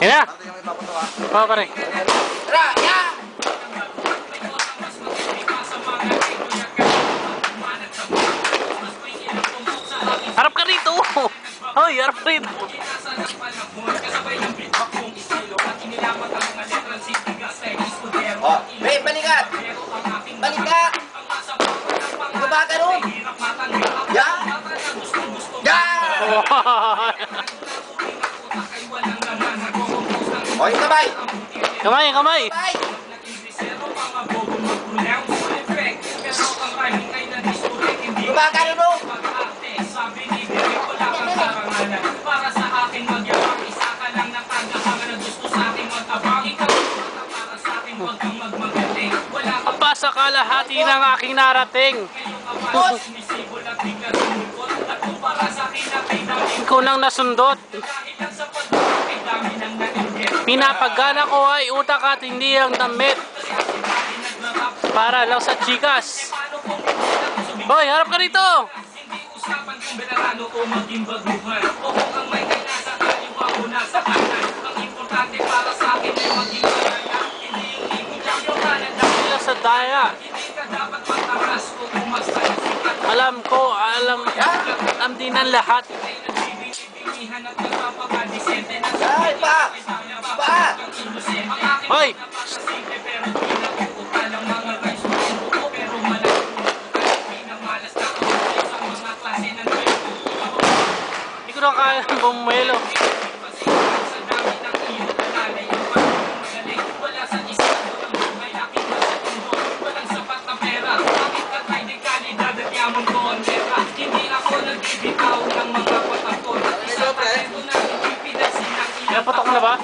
Yan na. Oo, pare. Tara, yan! Harap ka rito. Hoy, harap ka rito. Oh, hey, balikat! Balikat! Baba ka ron! Yan! Yan! Oh, yung kamay! Kamay, kamay. Kamay! Baba ka ron! Aba sa kalahati ng aking narating. Ikaw nang nasundot. Pinapagana ko ay utak at hindi ang damit. Para lang sa chikas. Hoy, harap ka rito. Sa daya. Alam ko, alam din ang lahat. Ay, pa! Pa! Hoy! Hindi ko na kaya bumelo. Kaya patok na ba?